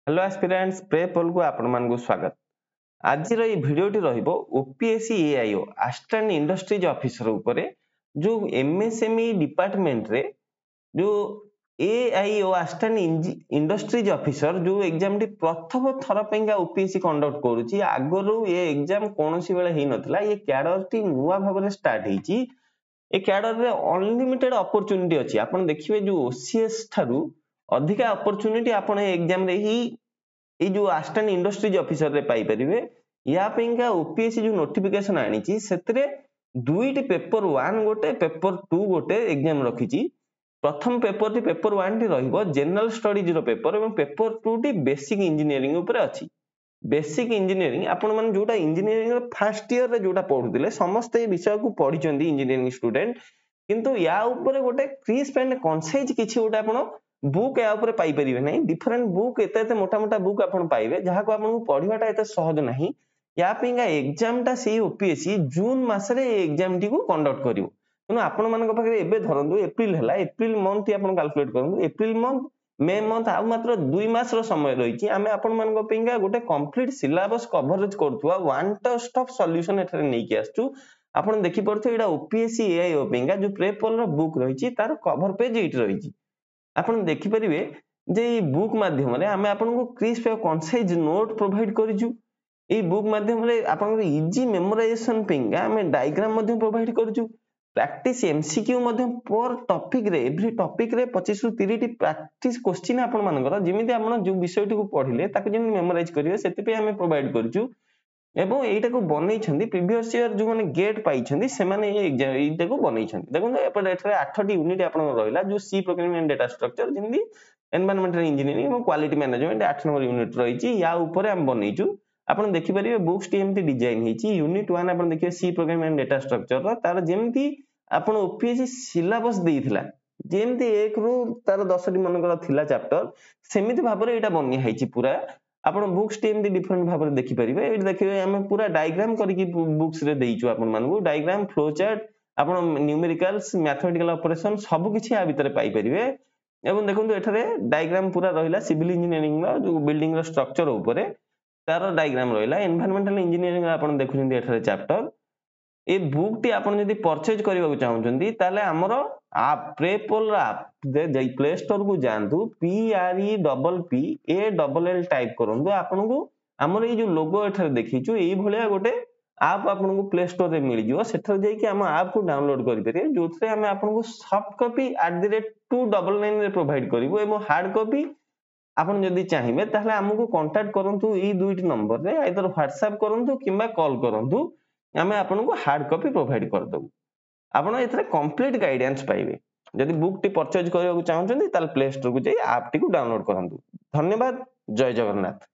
Hello aspirants pray पोल को आपण मान को स्वागत। आज रो ये वीडियोटी रहिबो OPSC AIO assistant industries officer ऊपर जो एमएसएमई डिपार्टमेंट रे जो एआईओ असिस्टेंट इंडस्ट्रीज ऑफिसर जो एग्जाम टी प्रथम थर पेंगा ओपीएससी कंडक्ट करूची। आगरो ये एग्जाम कोनोसी बेले हेई नथला, ये कैडर टी नुवा भाबरे स्टार्ट हेची। ए कैडर रे अनलिमिटेड अपॉर्चुनिटी अछि। आपण देखिबे जो ओसीएस थारु अधिका अपॉर्चुनिटी आपण एग्जाम रे ही ये जो असिस्टेंट इंडस्ट्रीज ऑफिसर रे पाई परिवे। या पेंका ओपीएससी जो नोटिफिकेशन आनीची सेतरे दुईटी पेपर 1 गोटे पेपर 2 गोटे एग्जाम रखीची। प्रथम पेपर टी पेपर 1 टी रहिबो जनरल स्टडीज रो पेपर एवं पेपर 2 टी बेसिक इंजीनियरिंग ऊपर अछि। बेसिक इंजीनियरिंग आपण मन जोटा इंजीनियरिंग रो फर्स्ट ईयर रे जोटा पढुतिले समस्त ए विषय को पढी चंदी इंजीनियरिंग स्टूडेंट, किंतु या ऊपर गोटे क्रिस्प एंड कंसाइज किछि गोटा आपण बुक या ऊपर पाई परिबे नै। डिफरेंट बुक एते मोटा मोटा बुक आपण पाइबे जहा को आपण पढिबाटा एते सहज नाही। या पेंगा एग्जाम टा सेही ओपीएससी जून मास रे एग्जाम टी को कंडक्ट करिवो। किनु आपण मानक पाखरे एबे धरंतु एप्रिल हला, एप्रिल मंथ टी आपण कैलकुलेट करंतु, एप्रिल मंथ मे मंथ आ मात्र 2 मास रो समय रहिछि। आमे आपण मानक पेंगा गोटे कंप्लीट सिलेबस कवरेज करथुवा वन स्टॉप सॉल्यूशन एथरे नै कि आछू। आपण देखि पड़थो एडा ओपीएससी एआईओ पेंगा जो प्रेपोल रो बुक रहिछि तार कवर पेज एट रहिछि। आपण देखि परिबे जे ई बुक माध्यम रे आमे आपण को क्रिस्प और कंसाइज नोट प्रोवाइड करिजु। ई बुक माध्यम रे आपण को इजी मेमोराइजेशन पेंगा आमे डायग्राम मध्ये प्रोवाइड करिजु। प्रैक्टिस एमसीक्यू मध्ये पर टॉपिक रे एवरी टॉपिक रे 25 रु 30 टी प्रैक्टिस क्वेश्चन आपण मानकर जेमिति आपण जो विषयटी को पढिले ताको जेन मेमोराइज करिवे सेति पे आमे प्रोवाइड करिजु। एवं एटा को बनै छंदी प्रीवियस ईयर जो माने गेट पाई छंदी से माने ए एग्जाम एटा को बनै छंदी। देखो एपटे एथरे 8 टी यूनिट आपण रहिला जो C programming and data structure जेमिति एनवायरमेंटल इंजीनियरिंग एवं क्वालिटी मैनेजमेंट 8 नंबर यूनिट रहिछि। या ऊपर हम बनैछु आपण देखि परिबे बुक्स टी एमती डिजाइन हेछि। यूनिट 1 आपण देखिबे C programming and data structure रो तार जेमिति आपण ओपीएससी सिलेबस देइथिला जेमिति 1 रु तार 10 टी मनकर थिला चैप्टर सेमिति भाबरे एटा बन्या हेछि। पूरा आपण बुक्स टी एमती डिफरेंट भाबरे देखि परिबे। एटा देखिबे हम पूरा डायग्राम करिकि बुक्स रे देइछु आपण मानकु। डायग्राम फ्लो चार्ट आपण न्यूमेरिकल्स मैथमेटिकल ऑपरेशन सब किछि आ भितरे पाई परिबे। एवं देखंतु एठरे डायग्राम पूरा रहिला सिविल इंजीनियरिंग रो जो बिल्डिंग रो स्ट्रक्चर ऊपर तार डायग्राम रहिला। एनवायरमेंटल इंजीनियरिंग आपण देखुछन्ती एठरे चैप्टर। ए बुक टी आपण जदी परचेज करबा चाहउछन्ती ताले हमरो आप प्रेपोल ऐप दे प्ले स्टोर को जानतु PREPPALL टाइप करंतु आपन को हमर ए जो लोगो एठरे देखिछु एई भलिया गोटे ऐप आपन को प्ले स्टोर रे मिल जिवो। सेठर जाई कि हम ऐप को डाउनलोड करि परिबे जोथरे हम आपन को सॉफ्ट कॉपी @299 रे प्रोवाइड करिवो एवं हार्ड कॉपी आपण जदी चाहिबे ताले हमकु कांटेक्ट करंतु ई दुईटी नंबर रे आइदर व्हाट्सएप करंतु किबा कॉल करंतु। आमे आपन को हार्ड कॉपी प्रोवाइड कर दबु। आपण एथरे कंप्लीट गाइडेंस पाइबे। जदी बुक टी परचेज करबा चाहउछन्ती ताले प्ले स्टोर को जाई ऐप टी को डाउनलोड करंतु। धन्यवाद। जय जगन्नाथ।